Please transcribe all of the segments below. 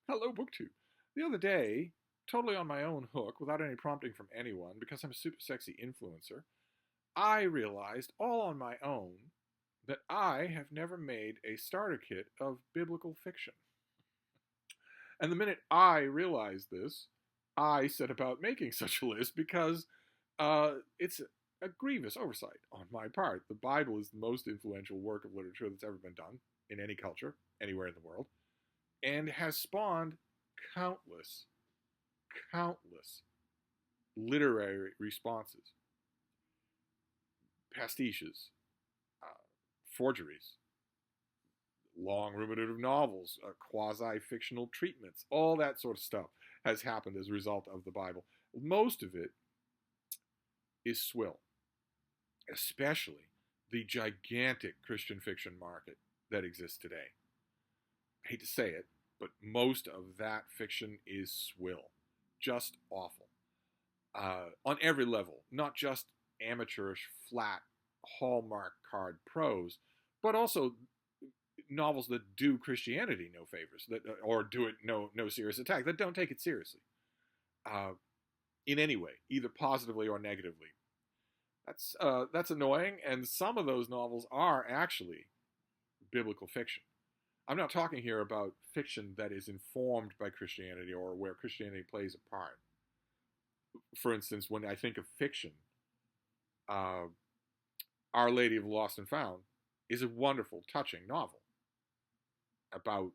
Hello, BookTube. The other day, totally on my own hook, without any prompting from anyone, because I'm a super sexy influencer, I realized all on my own that I have never made a starter kit of biblical fiction. And the minute I realized this, I set about making such a list because it's a grievous oversight on my part. The Bible is the most influential work of literature that's ever been done in any culture, anywhere in the world, and has spawned countless, countless literary responses, pastiches, uh, forgeries, long ruminative novels, quasi fictional treatments, all that sort of stuff has happened as a result of the Bible. Most of it is swill, especially the gigantic Christian fiction market that exists today. I hate to say it, but most of that fiction is swill. Just awful. On every level, not just amateurish, flat, Hallmark card prose, but also novels that do Christianity no favors, that or do it no serious attack, that don't take it seriously uh, in any way, either positively or negatively. That's annoying, and some of those novels are actually biblical fiction. I'm not talking here about fiction that is informed by Christianity or where Christianity plays a part. For instance, when I think of fiction, uh, Our Lady of the Lost and Found is a wonderful, touching novel about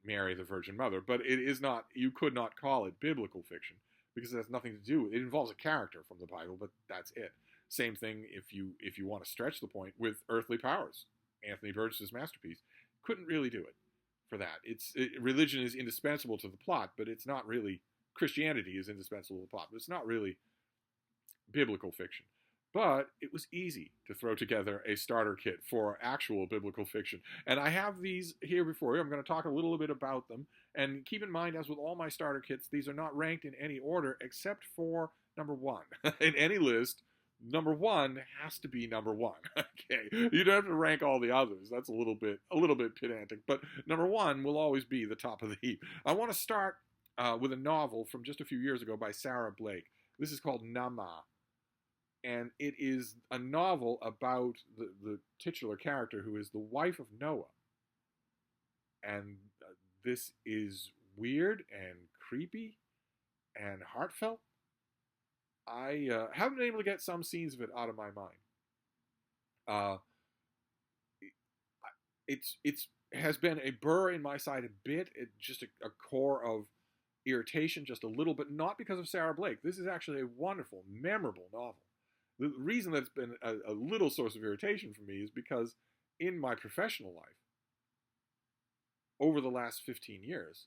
Mary, the Virgin Mother, but it is not, you could not call it biblical fiction because it has nothing to do, it involves a character from the Bible, but that's it. Same thing if you want to stretch the point with Earthly Powers, Anthony Burgess's masterpiece. Couldn't really do it for that. Religion is indispensable to the plot, but it's not really, Christianity is indispensable to the plot, but it's not really biblical fiction. But it was easy to throw together a starter kit for actual biblical fiction. And I have these here before you. I'm going to talk a little bit about them. And keep in mind, as with all my starter kits, these are not ranked in any order except for number one. In any list, number one has to be number one. Okay, you don't have to rank all the others. That's a little bit pedantic. But number one will always be the top of the heap. I want to start with a novel from just a few years ago by Sarah Blake. This is called Nama, and it is a novel about the titular character who is the wife of Noah. And this is weird and creepy and heartfelt. I haven't been able to get some scenes of it out of my mind. Uh, it's has been a burr in my side a bit. It just a core of irritation, just a little, but not because of Sarah Blake. This is actually a wonderful, memorable novel. The reason that it's been a little source of irritation for me is because in my professional life, over the last 15 years,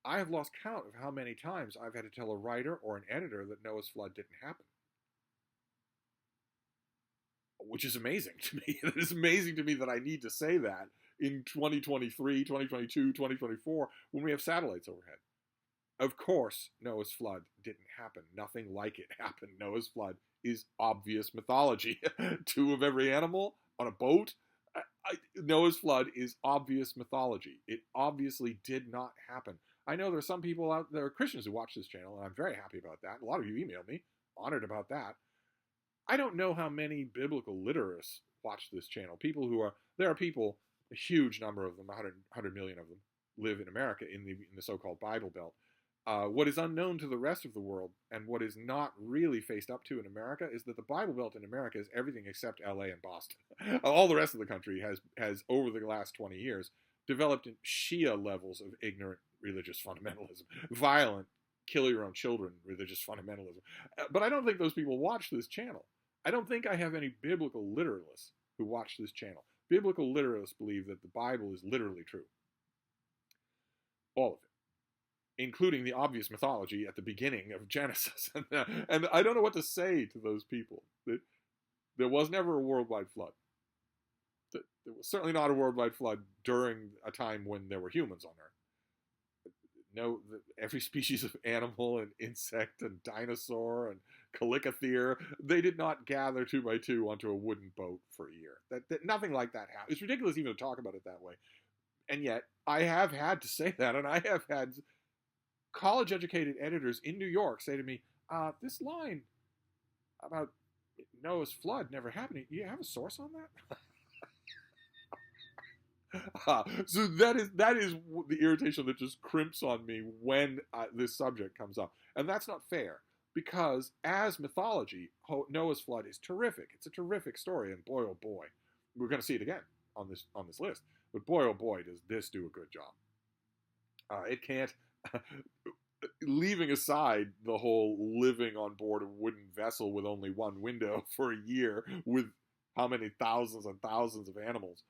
I have lost count of how many times I've had to tell a writer or an editor that Noah's flood didn't happen. Which is amazing to me. It is amazing to me that I need to say that in 2023, 2022, 2024, when we have satellites overhead. Of course, Noah's flood didn't happen. Nothing like it happened. Noah's flood is obvious mythology. Two of every animal on a boat. Noah's flood is obvious mythology. It obviously did not happen. I know there are some people out there, Christians, who watch this channel, and I'm very happy about that. A lot of you emailed me, honored about that. I don't know how many biblical literates watch this channel. There are people, a huge number of them, 100 million of them, live in America in the so-called Bible Belt. What is unknown to the rest of the world and what is not really faced up to in America is that the Bible Belt in America is everything except LA and Boston. All the rest of the country has over the last 20 years developed in Shia levels of ignorant religious fundamentalism, violent, kill your own children religious fundamentalism. But I don't think those people watch this channel. I don't think I have any biblical literalists who watch this channel. Biblical literalists believe that the Bible is literally true. All of it, including the obvious mythology at the beginning of Genesis. And I don't know what to say to those people. There was never a worldwide flood. There was certainly not a worldwide flood during a time when there were humans on Earth. No, every species of animal and insect and dinosaur and calicothere, they did not gather 2 by 2 onto a wooden boat for a year. That nothing like that happened. It's ridiculous even to talk about it that way. And yet, I have had to say that, and I have had college-educated editors in New York say to me, this line about Noah's flood never happening, do you have a source on that? So that is the irritation that just crimps on me when this subject comes up, and that's not fair because as mythology, Noah's flood is terrific. It's a terrific story, and boy oh boy, we're going to see it again on this list. But boy oh boy, does this do a good job. It can't. Leaving aside the whole living on board a wooden vessel with only one window for a year with how many thousands and thousands of animals,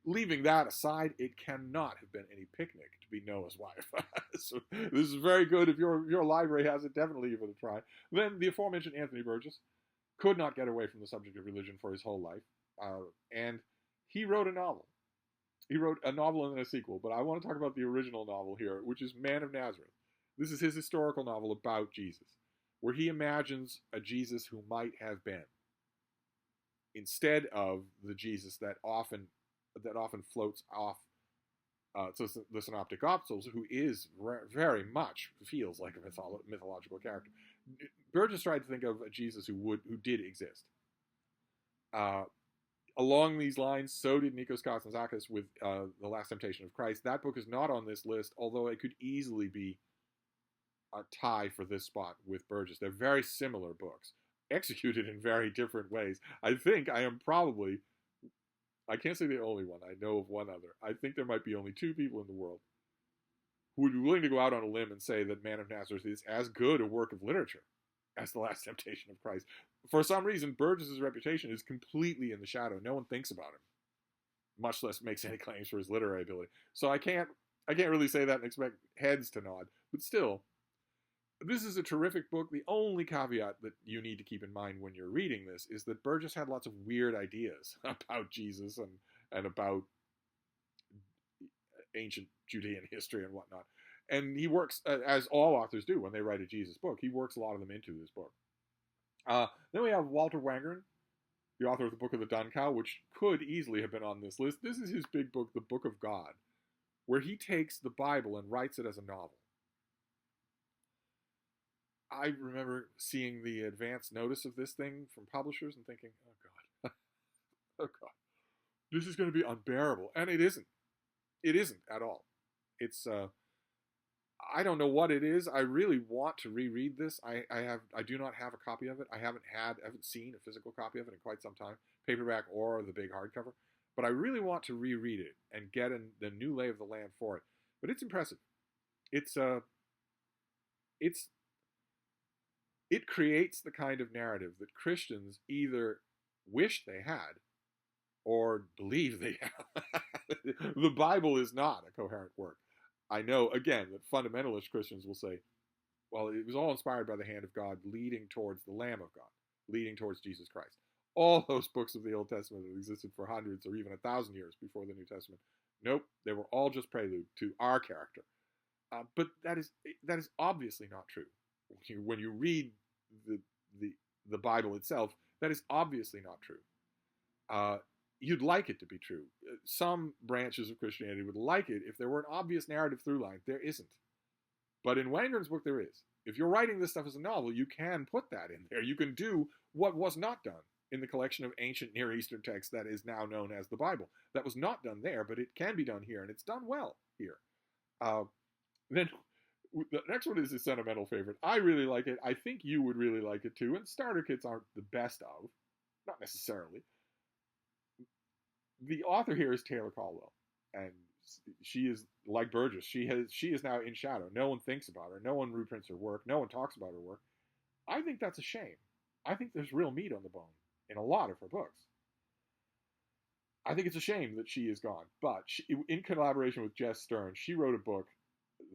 leaving that aside, it cannot have been any picnic to be Noah's wife. So this is very good. If your library has it, definitely give it a try. Then the aforementioned Anthony Burgess could not get away from the subject of religion for his whole life, and he wrote a novel. He wrote a novel and then a sequel, but I want to talk about the original novel here, which is Man of Nazareth. This is his historical novel about Jesus, where he imagines a Jesus who might have been, instead of the Jesus that often floats off to the Synoptic Gospels, who is very much feels like a mythological character. Burgess tried to think of a Jesus who did exist. Along these lines, so did Nikos Kazantzakis with The Last Temptation of Christ. That book is not on this list, although it could easily be a tie for this spot with Burgess. They're very similar books, executed in very different ways. I think I can't say the only one. I know of one other. I think there might be only two people in the world who would be willing to go out on a limb and say that Man of Nazareth is as good a work of literature as The Last Temptation of Christ. For some reason, Burgess's reputation is completely in the shadow. No one thinks about him, much less makes any claims for his literary ability. So I can't really say that and expect heads to nod. But still, this is a terrific book. The only caveat that you need to keep in mind when you're reading this is that Burgess had lots of weird ideas about Jesus and about ancient Judean history and whatnot. And he works, as all authors do when they write a Jesus book, he works a lot of them into this book. Then we have Walter Wangerin, the author of the Book of the Dun Cow, which could easily have been on this list. This is his big book, The Book of God, where he takes the Bible and writes it as a novel. I remember seeing the advance notice of this thing from publishers and thinking, oh God, oh God, this is going to be unbearable. And it isn't. It isn't at all. It's, I don't know what it is. I really want to reread this. I do not have a copy of it. I haven't seen a physical copy of it in quite some time, paperback or the big hardcover. But I really want to reread it and get the new lay of the land for it. But it's impressive. It creates the kind of narrative that Christians either wish they had or believe they have. The Bible is not a coherent work. I know, again, that fundamentalist Christians will say, well, it was all inspired by the hand of God leading towards the Lamb of God, leading towards Jesus Christ. All those books of the Old Testament that existed for hundreds or even 1,000 years before the New Testament, nope, they were all just prelude to our character. But that is obviously not true. When you read the Bible itself, that is obviously not true. You'd like it to be true. Some branches of Christianity would like it if there were an obvious narrative through line. There isn't. But in Wangerin's book, there is. If you're writing this stuff as a novel, you can put that in there. You can do what was not done in the collection of ancient Near Eastern texts that is now known as the Bible. That was not done there, but it can be done here, and it's done well here. Then the next one is a sentimental favorite. I really like it. I think you would really like it too. And starter kits aren't the best of. Not necessarily. The author here is Taylor Caldwell. And she is like Burgess. She is now in shadow. No one thinks about her. No one reprints her work. No one talks about her work. I think that's a shame. I think there's real meat on the bone in a lot of her books. I think it's a shame that she is gone. But in collaboration with Jess Stern, she wrote a book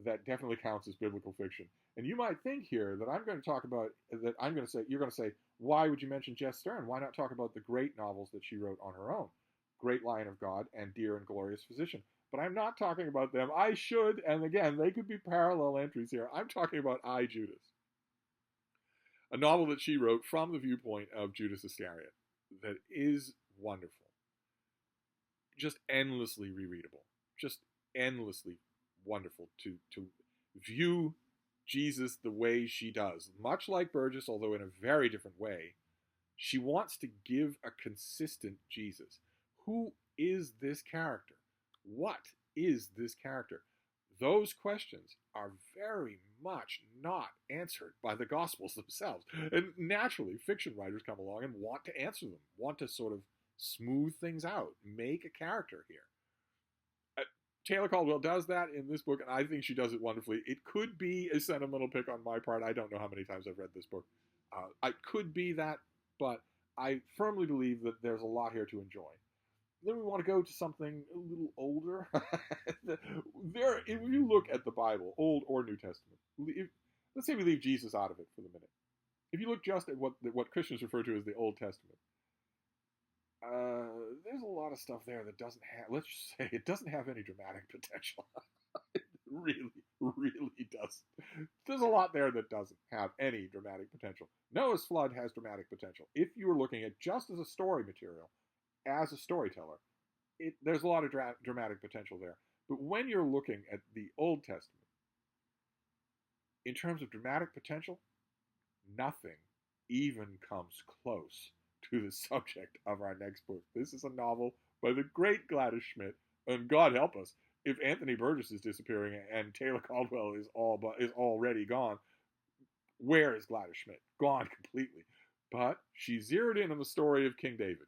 that definitely counts as biblical fiction. And you might think here that I'm going to talk about, that I'm going to say, you're going to say, why would you mention Jess Stern? Why not talk about the great novels that she wrote on her own? Great Lion of God and Dear and Glorious Physician. But I'm not talking about them. I should, and again, they could be parallel entries here. I'm talking about I, Judas. A novel that she wrote from the viewpoint of Judas Iscariot that is wonderful. Just endlessly rereadable. just endlessly wonderful to view Jesus the way she does. Much like Burgess, although in a very different way, she wants to give a consistent Jesus. Who is this character? What is this character? Those questions are very much not answered by the Gospels themselves. And naturally, fiction writers come along and want to answer them, want to sort of smooth things out, make a character here. Taylor Caldwell does that in this book, and I think she does it wonderfully. It could be a sentimental pick on my part. I don't know how many times I've read this book. It could be that, but I firmly believe that there's a lot here to enjoy. Then we want to go to something a little older. If you look at the Bible, Old or New Testament, let's say we leave Jesus out of it for the minute. If you look just at what Christians refer to as the Old Testament, there's a lot of stuff there that doesn't have, let's just say, it doesn't have any dramatic potential. It really, really doesn't. There's a lot there that doesn't have any dramatic potential. Noah's flood has dramatic potential. If you were looking at just as a story material, as a storyteller, there's a lot of dramatic potential there. But when you're looking at the Old Testament, in terms of dramatic potential, nothing even comes close to the subject of our next book. This is a novel by the great Gladys Schmidt, and God help us if Anthony Burgess is disappearing and Taylor Caldwell is already gone. Where is Gladys Schmidt? Gone completely. But she zeroed in on the story of King David.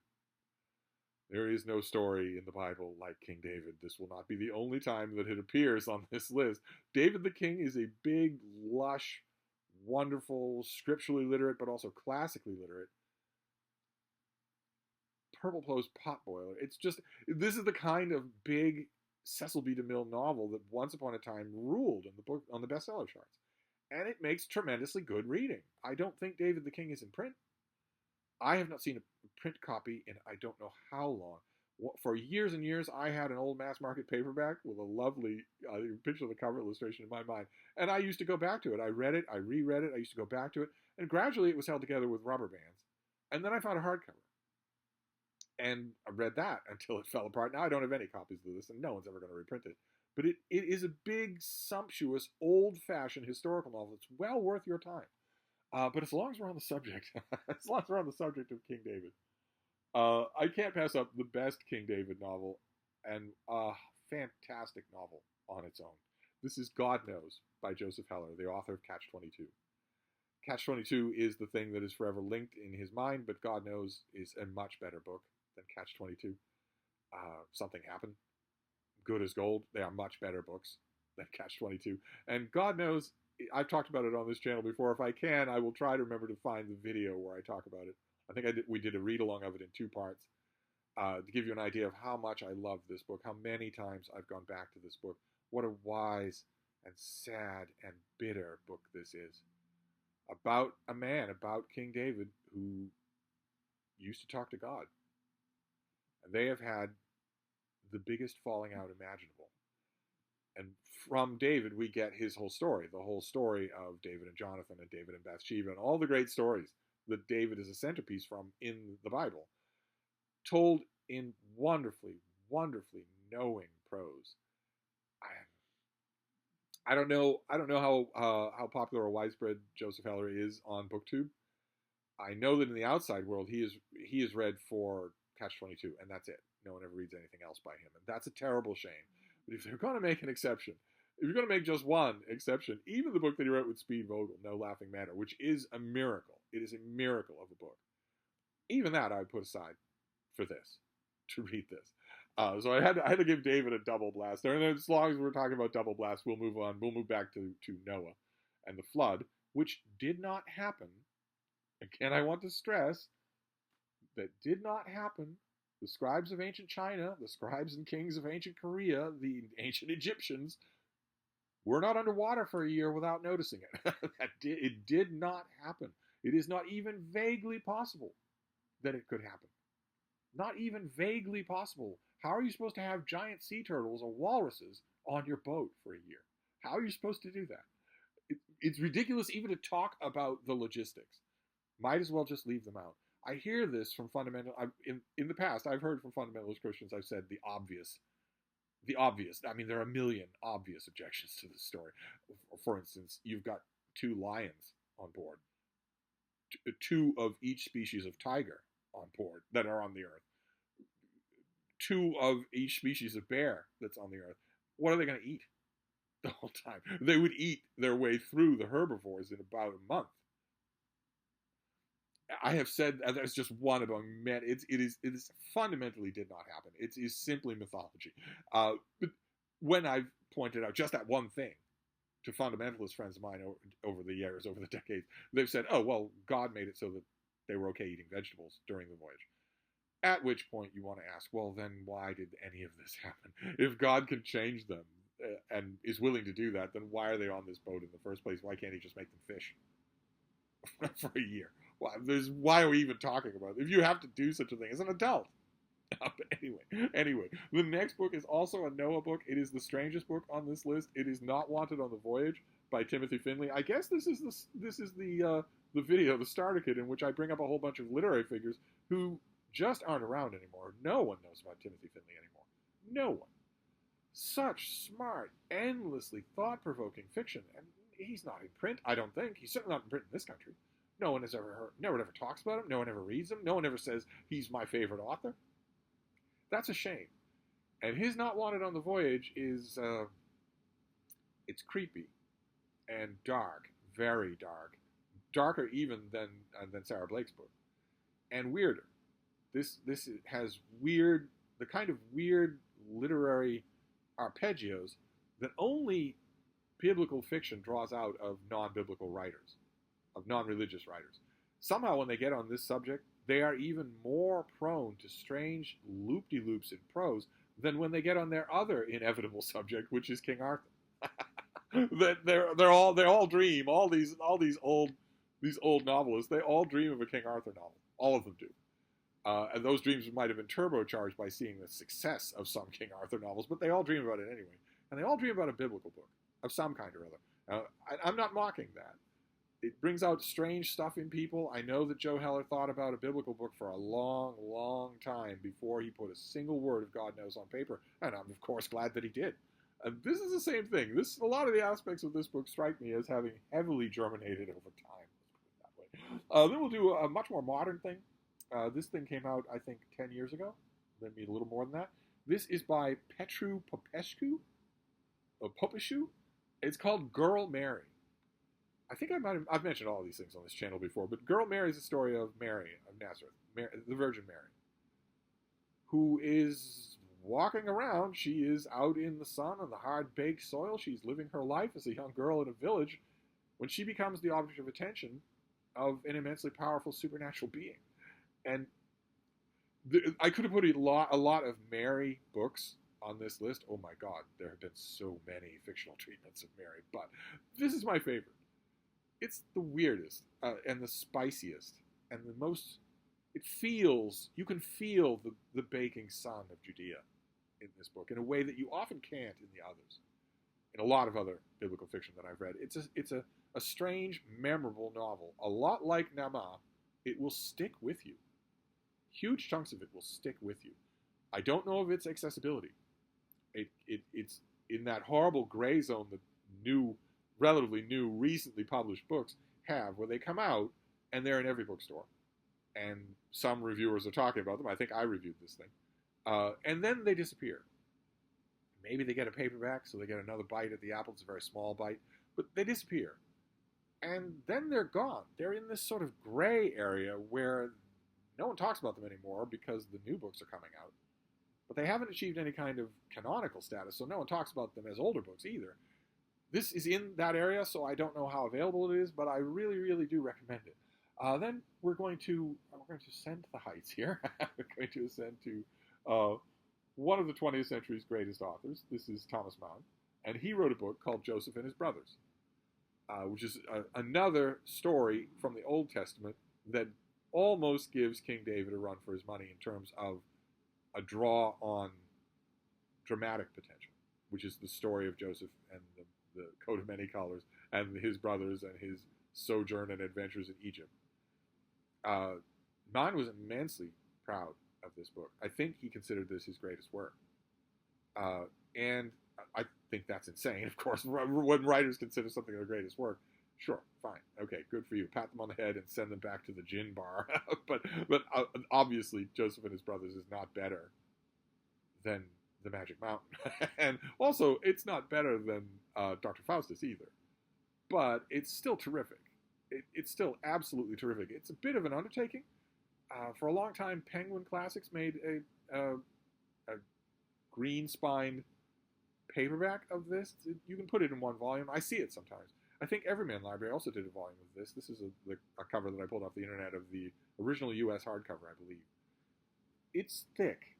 There is no story in the Bible like King David. This will not be the only time that it appears on this list. David the King is a big, lush, wonderful, scripturally literate, but also classically literate, purple prose potboiler. This is the kind of big Cecil B. DeMille novel that once upon a time ruled on the bestseller charts. And it makes tremendously good reading. I don't think David the King is in print. I have not seen a print copy in I don't know how long. For years and years, I had an old mass market paperback with a lovely picture of the cover illustration in my mind. And I used to go back to it. I read it, I reread it, I used to go back to it. And gradually it was held together with rubber bands. And then I found a hardcover. And I read that until it fell apart. Now I don't have any copies of this, and no one's ever going to reprint it. But it is a big, sumptuous, old-fashioned historical novel. It's well worth your time. But as long as we're on the subject, of King David, I can't pass up the best King David novel, and a fantastic novel on its own. This is God Knows by Joseph Heller, the author of Catch-22. Catch-22 is the thing that is forever linked in his mind, but God Knows is a much better book than Catch-22. Something Happened, Good as Gold, they are much better books than Catch-22. And God Knows, I've talked about it on this channel before. If I can, I will try to remember to find the video where I talk about it. I think we did a read-along of it in 2 parts to give you an idea of how much I love this book, how many times I've gone back to this book. What a wise and sad and bitter book this is. About a man, about King David, who used to talk to God. And they have had the biggest falling out imaginable. And from David, we get his whole story, the whole story of David and Jonathan and David and Bathsheba and all the great stories that David is a centerpiece from in the Bible, told in wonderfully, wonderfully knowing prose. I don't know how popular or widespread Joseph Heller is on BookTube. I know that in the outside world, he is read for Catch-22, and that's it. No one ever reads anything else by him, and that's a terrible shame. But if they're going to make an exception, if you're going to make just one exception, even the book that he wrote with Speed Vogel, No Laughing Matter, which is a miracle. It is a miracle of a book. Even that I would put aside for this, to read this. So I had to give David a double blast there. And then as long as we're talking about double blast, we'll move on. We'll move back to Noah and the flood, which did not happen. Again, I want to stress that did not happen. The scribes of ancient China, the scribes and kings of ancient Korea, the ancient Egyptians were not underwater for a year without noticing it. It did not happen. It is not even vaguely possible that it could happen. Not even vaguely possible. How are you supposed to have giant sea turtles or walruses on your boat for a year? How are you supposed to do that? It's ridiculous even to talk about the logistics. Might as well just leave them out. I hear this from fundamental. In the past, I've heard from fundamentalist Christians. I've said the obvious the obvious. I mean, there are a million obvious objections to this story. For instance, you've got two lions on board, two of each species of tiger on board that are on the earth, two of each species of bear that's on the earth. What are they going to eat the whole time? They would eat their way through the herbivores in about a month. I have said that's just one among many. It is fundamentally did not happen. It is simply mythology. But when I've pointed out just that one thing to fundamentalist friends of mine over the years, over the decades, they've said, "Oh well, God made it so that they were okay eating vegetables during the voyage." At which point you want to ask, well, then why did any of this happen? If God can change them and is willing to do that, then why are they on this boat in the first place? Why can't he just make them fish for a year? Why are we even talking about it? If you have to do such a thing as an adult. Anyway, the next book is also a Noah book. It is the strangest book on this list. It is Not Wanted on the Voyage by Timothy Finley. I guess this is the video, the starter kit, in which I bring up a whole bunch of literary figures who just aren't around anymore. No one knows about Timothy Finley anymore. No one. Such smart, endlessly thought-provoking fiction, and he's not in print. I don't think he's certainly not in print in this country. No one has ever heard. No one ever talks about him. No one ever reads him. No one ever says he's my favorite author. That's a shame. And his Not Wanted on the Voyage is it's creepy and dark, very dark, darker even than Sarah Blake's book, and weirder. This has the kind of weird literary arpeggios that only biblical fiction draws out of non-biblical writers, of non-religious writers. Somehow when they get on this subject, they are even more prone to strange loop-de-loops in prose than when they get on their other inevitable subject, which is King Arthur. That they all dream, all these old novelists, they all dream of a King Arthur novel. All of them do. And those dreams might have been turbocharged by seeing the success of some King Arthur novels, but they all dream about it anyway. And they all dream about a biblical book of some kind or other. I'm not mocking that. It brings out strange stuff in people. I know that Joe Heller thought about a biblical book for a long, long time before he put a single word of God knows on paper. And I'm, of course, glad that he did. And this is the same thing. A lot of the aspects of this book strike me as having heavily germinated over time. Let's put it that way. Then we'll do a much more modern thing. This thing came out, I think, 10 years ago. Maybe a little more than that. This is by Petru Popescu. It's called Girl Mary. I think I've mentioned all of these things on this channel before, but Girl Mary is the story of Mary of Nazareth, the Virgin Mary, who is walking around. She is out in the sun on the hard-baked soil. She's living her life as a young girl in a village when she becomes the object of attention of an immensely powerful supernatural being. And I could have put a lot of Mary books on this list. Oh my God, there have been so many fictional treatments of Mary, but this is my favorite. It's the weirdest and the spiciest and the most. You can feel the baking sun of Judea in this book in a way that you often can't in the others. In a lot of other biblical fiction that I've read, it's a strange, memorable novel. A lot like Nama, it will stick with you. Huge chunks of it will stick with you. I don't know of its accessibility. It's in that horrible gray zone that relatively new, recently published books have, where they come out and they're in every bookstore. And some reviewers are talking about them. I think I reviewed this thing. And then they disappear. Maybe they get a paperback, so they get another bite at the apple. It's a very small bite. But they disappear. And then they're gone. They're in this sort of gray area where no one talks about them anymore because the new books are coming out. But they haven't achieved any kind of canonical status, so no one talks about them as older books either. This is in that area, so I don't know how available it is, but I really, really do recommend it. Then we're going to ascend to the heights here. We're going to ascend to one of the 20th century's greatest authors. This is Thomas Mann, and he wrote a book called Joseph and His Brothers, which is another story from the Old Testament that almost gives King David a run for his money in terms of a draw on dramatic potential, which is the story of Joseph and the coat of many colors and his brothers and his sojourn and adventures in Egypt. Mann was immensely proud of this book. I think he considered this his greatest work. And I think that's insane, of course. When writers consider something their greatest work, sure, fine, okay, good for you. Pat them on the head and send them back to the gin bar. but obviously, Joseph and His Brothers is not better than The Magic Mountain. And also, it's not better than Dr. Faustus either. But it's still terrific. It's still absolutely terrific. It's a bit of an undertaking. For a long time, Penguin Classics made a green-spined paperback of this. You can put it in one volume. I see it sometimes. I think Everyman Library also did a volume of this. This is a cover that I pulled off the internet of the original U.S. hardcover, I believe. It's thick.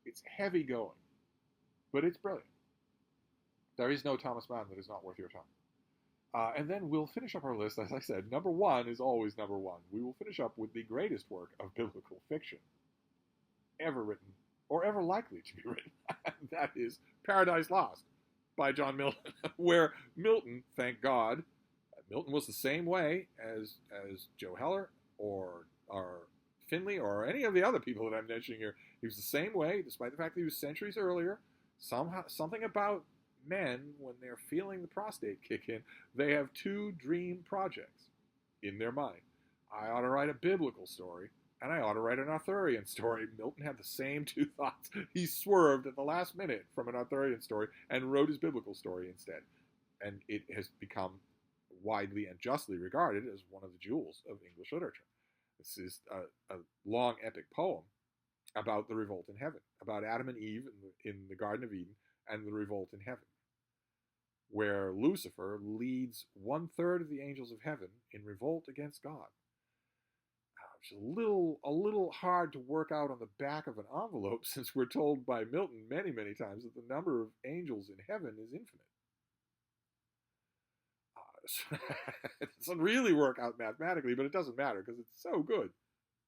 It's heavy going. But it's brilliant. There is no Thomas Mann that is not worth your time. And then we'll finish up our list. As I said, number one is always number one. We will finish up with the greatest work of biblical fiction ever written, or ever likely to be written. That is Paradise Lost by John Milton, where Milton, thank God, Milton was the same way as Joe Heller or Finley or any of the other people that I'm mentioning here. He was the same way, despite the fact that he was centuries earlier. Somehow, something about men, when they're feeling the prostate kick in, they have two dream projects in their mind. I ought to write a biblical story, and I ought to write an Arthurian story. Milton had the same two thoughts. He swerved at the last minute from an Arthurian story and wrote his biblical story instead. And it has become widely and justly regarded as one of the jewels of English literature. This is a long epic poem about the revolt in heaven, about Adam and Eve in the Garden of Eden and the revolt in heaven, where Lucifer leads 1/3 of the angels of heaven in revolt against God. Which is a little hard to work out on the back of an envelope, since we're told by Milton many, many times that the number of angels in heaven is infinite. It doesn't really work out mathematically, but it doesn't matter because it's so good.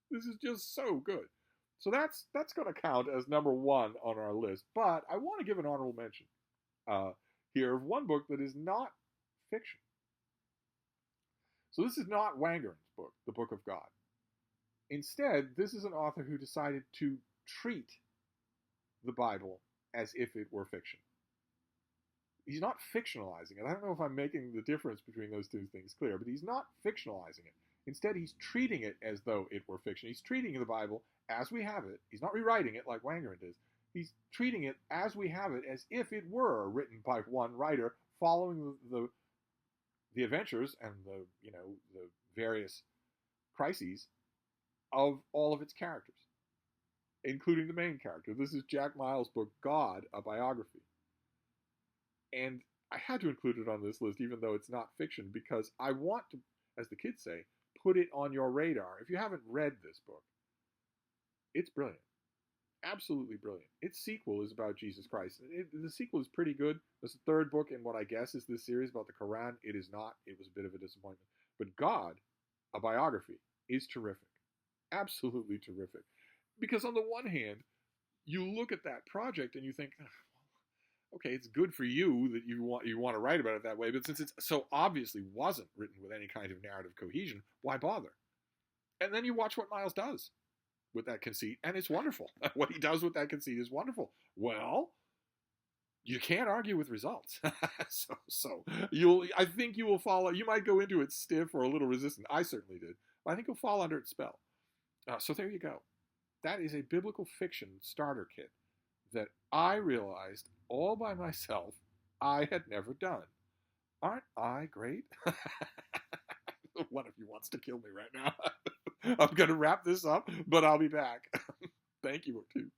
This is just so good. So that's going to count as number one on our list. But I want to give an honorable mention here of one book that is not fiction. So this is not Wangerin's book, The Book of God. Instead, this is an author who decided to treat the Bible as if it were fiction. He's not fictionalizing it. I don't know if I'm making the difference between those two things clear, but he's not fictionalizing it. Instead, he's treating it as though it were fiction. He's treating the Bible as we have it. He's not rewriting it like Wangerin does. He's treating it as we have it, as if it were written by one writer, following the adventures and the various crises of all of its characters, including the main character. This is Jack Miles' book, God, a Biography. And I had to include it on this list, even though it's not fiction, because I want to, as the kids say, put it on your radar. If you haven't read this book, it's brilliant. Absolutely brilliant. Its sequel is about Jesus Christ. The sequel is pretty good. It's the third book in what I guess is this series about the Quran. It is not. It was a bit of a disappointment. But God, a Biography, is terrific. Absolutely terrific. Because on the one hand, you look at that project and you think, okay, it's good for you that you want to write about it that way, but since it so obviously wasn't written with any kind of narrative cohesion, why bother? And then you watch what Miles does with that conceit, and it's wonderful. What he does with that conceit is wonderful. Well, you can't argue with results. so I think you will follow. You might go into it stiff or a little resistant. I certainly did. But I think you'll fall under its spell. So there you go. That is a biblical fiction starter kit that I realized all by myself I had never done. Aren't I great? One of you wants to kill me right now. I'm going to wrap this up, but I'll be back. Thank you, too.